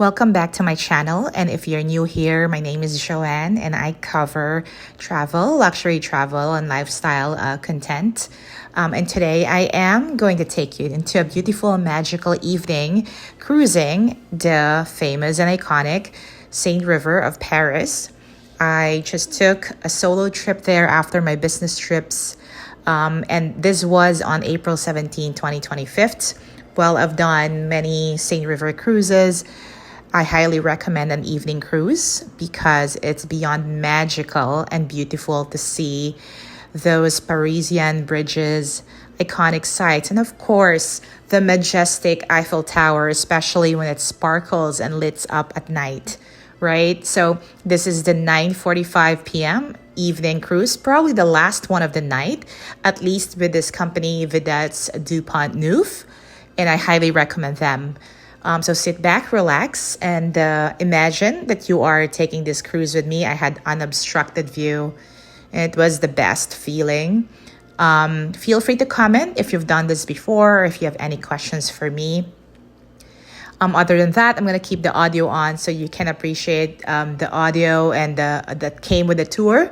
Welcome back to my channel, and if you're new here, my name is Joanne and I cover travel, luxury travel, and lifestyle content. And today I am going to take you into a beautiful magical evening cruising the famous and iconic Seine River of Paris. I just took a solo trip there after my business trips, and this was on April 17, 2025. Well, I've done many Seine River cruises. I highly recommend an evening cruise because it's beyond magical and beautiful to see those Parisian bridges, iconic sights, and of course, the majestic Eiffel Tower, especially when it sparkles and lights up at night, right? So this is the 9:45 p.m. evening cruise, probably the last one of the night, at least with this company, Vedettes du Pont Neuf, and I highly recommend them. So sit back, relax, and imagine that you are taking this cruise with me. I had unobstructed view. It was the best feeling. Feel free to comment if you've done this before or if you have any questions for me. Other than that, I'm going to keep the audio on so you can appreciate the audio and that came with the tour.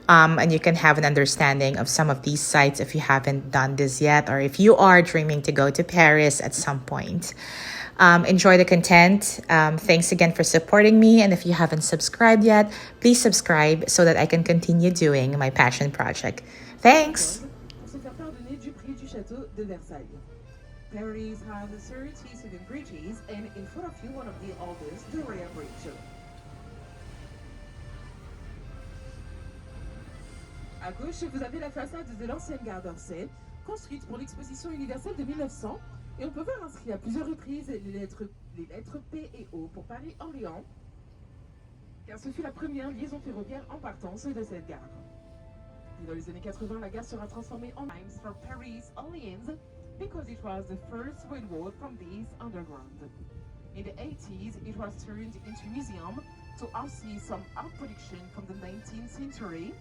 And you can have an understanding of some of these sites if you haven't done this yet or if you are dreaming to go to Paris at some point. Enjoy the content. Thanks again for supporting me. And if you haven't subscribed yet, please subscribe so that I can continue doing my passion project. Thanks. Paris has 37 bridges, and in front of you, one of the oldest, the River Bridge. À gauche, vous avez la façade de l'ancienne gare d'Orsay, construite pour l'exposition universelle de 1900. Et on peut voir inscrit à plusieurs reprises les lettres P et O pour Paris-Orléans, car ce fut la première liaison ferroviaire en partance de cette gare. Et dans les années 80, la gare sera transformée en lines for Paris-Orléans because it was the first railroad from this underground. In the 80s, it was turned into a museum to see some art production from the 19th century.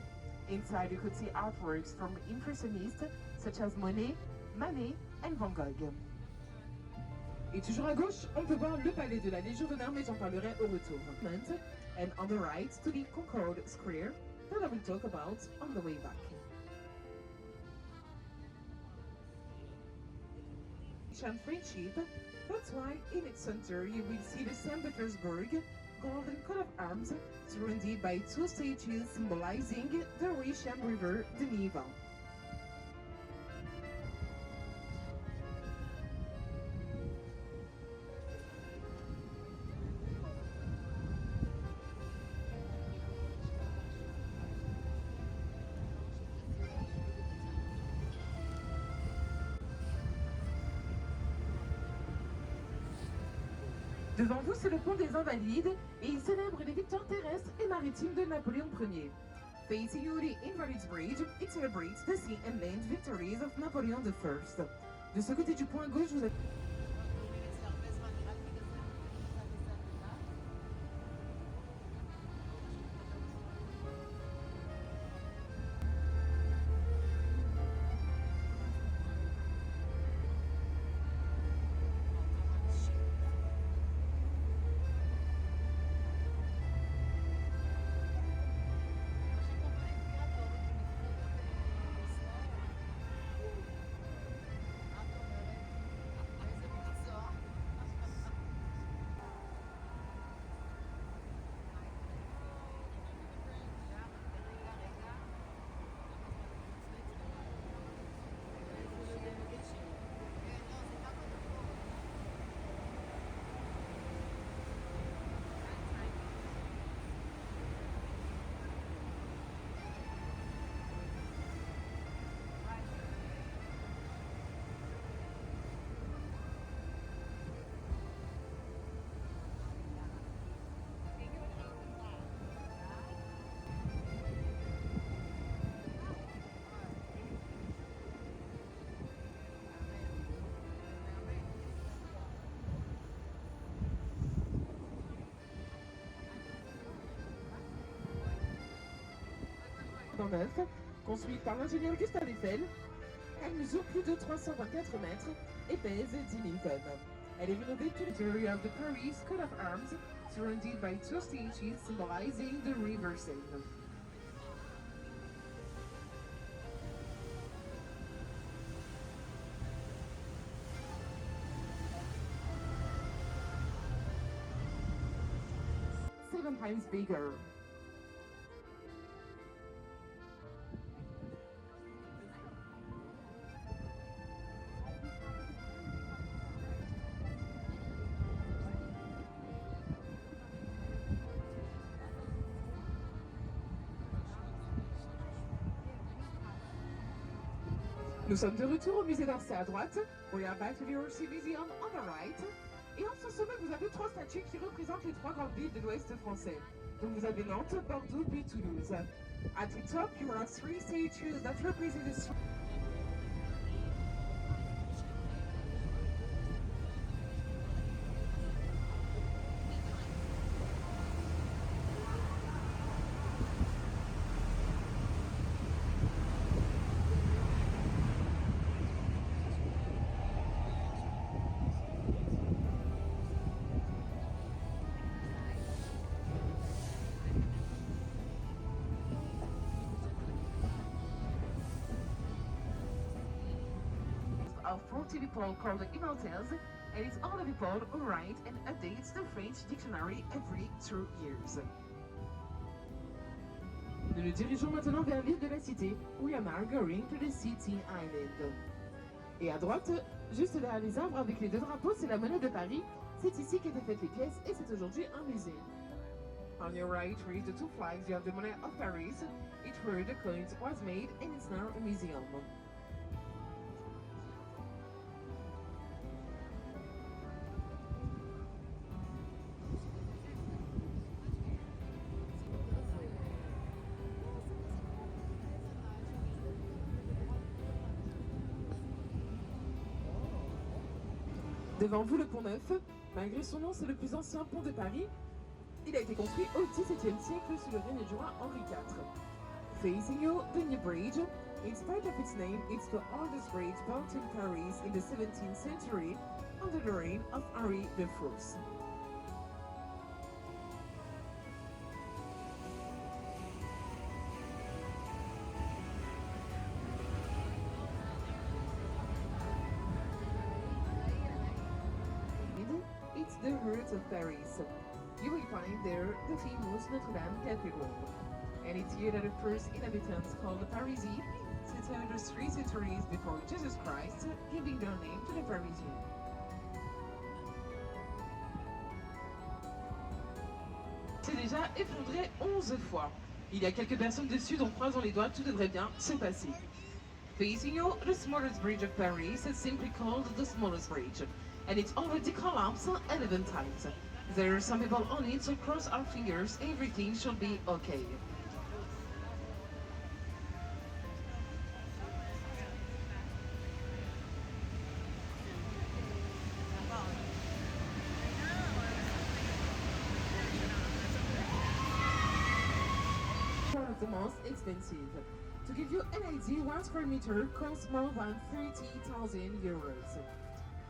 Inside, you could see artworks from impressionists such as Monet, Manet, and Van Gogh. Et toujours à gauche, on peut voir le palais de la Légion d'honneur, mais j'en parlerai au retour. And on the right, to the Concorde Square, that I will talk about on the way back. Friendship, that's why in its center you will see the St. Petersburg golden coat of arms surrounded by two statues symbolizing the Seine River, the Neva. Devant vous, c'est le pont des Invalides et il célèbre les victoires terrestres et maritimes de Napoléon Ier. Facing you, the Invalides Bridge, it celebrates the sea and land victories of Napoleon I. De ce côté du pont à gauche, vous avez... Pont Neuf, construite par l'ingénieur Gustave Eiffel. Elle mesure plus de 324 mètres et pèse 10 000 tonnes. Elle est rénovée to the interior of the Paris coat of arms, surrounded by two stages symbolizing the River Seine. Seven times bigger. Nous sommes de retour au musée d'Orsay à droite. We are back to the Orsay Museum on the right. Et en ce sommet, vous avez trois statues qui représentent les trois grandes villes de l'Ouest français. Donc vous avez Nantes, Bordeaux puis Toulouse. At the top, you have three statues that represent the of 40 people called immortals, and it's all the people who write and updates the French dictionary every 2 years. Nous nous dirigeons maintenant vers l'île de la Cité. We are now going to the City Island. Et à droite, juste derrière les arbres avec les deux drapeaux, c'est la monnaie de Paris. C'est ici qu'étaient faites les pièces et c'est aujourd'hui un musée. On your right, read the two flags. You have the money of Paris. It's where the coins was made and it's now a museum. Devant vous, le Pont Neuf. Malgré son nom, c'est le plus ancien pont de Paris. Il a été construit au XVIIe siècle sous le règne du roi Henri IV. Facing you, the new bridge. In spite of its name, it's the oldest bridge built in Paris in the 17th century under the reign of Henri I. It's the heart of Paris. You will find there the famous Notre Dame Cathedral. And it's here that the first inhabitants called the Parisian, 603 centuries before Jesus Christ, giving their name to the Parisian. C'est déjà effondré 11 fois. Il y a quelques personnes dessus, donc croisons les doigts, tout devrait bien se passer. Facing you, the smallest bridge of Paris is simply called the smallest bridge. And it's already collapsed 11 times. There are some people on it, so cross our fingers, everything should be okay. One of the most expensive. To give you an idea, 1 square meter costs more than 30,000 euros.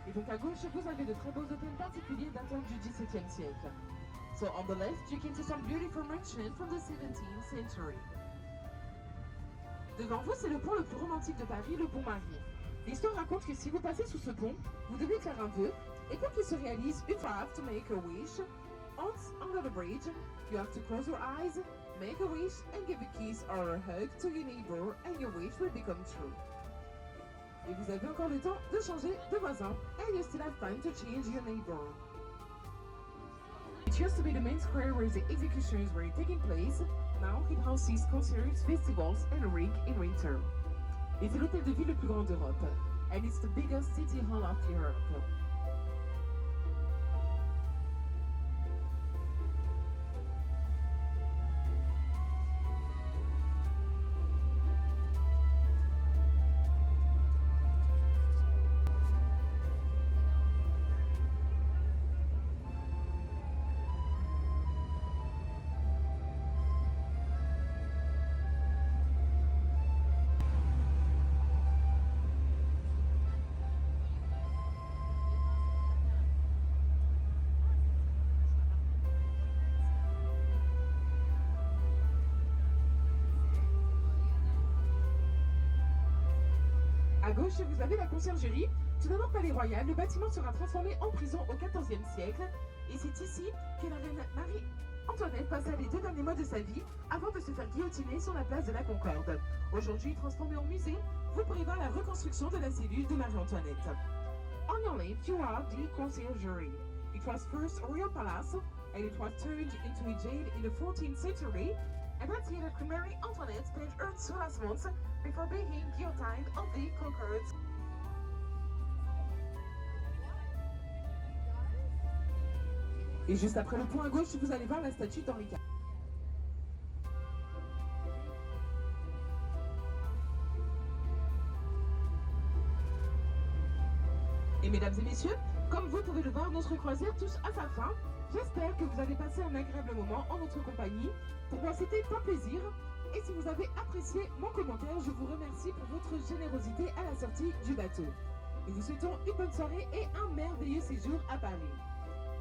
Et donc à gauche, vous avez de très beaux hôtels particuliers datant du XVIIe siècle. So on the left, you can see some beautiful mansions from the 17th century. Devant vous, c'est le pont le plus romantique de Paris, le pont Marie. L'histoire raconte que si vous passez sous ce pont, vous devez faire un vœu, et pour qu'il se réalise, you have to make a wish. Once under the bridge, you have to close your eyes, make a wish, and give a kiss or a hug to your neighbor, and your wish will become true. Et vous avez encore le temps de changer de voisin. And you still have time to change your neighbor. It used to be the main square where the executions were taking place. Now it houses concerts, festivals and a rink in winter. Et c'est l'hôtel de ville le plus grand d'Europe. And it's the biggest city hall of Europe. gauche, vous avez la conciergerie. Tout d'abord, Palais Royal, le bâtiment sera transformé en prison au XIVe siècle. Et c'est ici que la reine Marie-Antoinette passa les 2 derniers mois de sa vie avant de se faire guillotiner sur la place de la Concorde. Aujourd'hui transformé en musée, vous pourrez voir la reconstruction de la cellule de Marie-Antoinette. On your left, you have the conciergerie. It was first a royal palace, and it was turned into a jail in the 14th century. And that's here that Mary Antoinette spent her last months before being guillotined on the Concorde. Et juste après le pont à gauche, vous allez voir la statue d'Henri IV. Et mesdames et messieurs, comme vous pouvez le voir, notre croisière touche à sa fin. J'espère que vous avez passé un agréable moment en notre compagnie. Pour moi, c'était un plaisir. Et si vous avez apprécié mon commentaire, je vous remercie pour votre générosité à la sortie du bateau. Nous vous souhaitons une bonne soirée et un merveilleux séjour à Paris.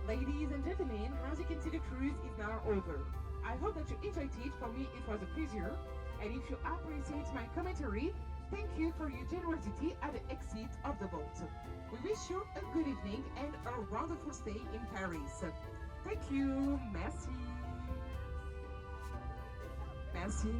Ladies and gentlemen, as you can see, the cruise is now over. I hope that you enjoyed it. For me, it was a pleasure. And if you appreciate my commentary, thank you for your generosity at the exit of the boat. We wish you a good evening and a wonderful stay in Paris. Thank you. Merci. Merci.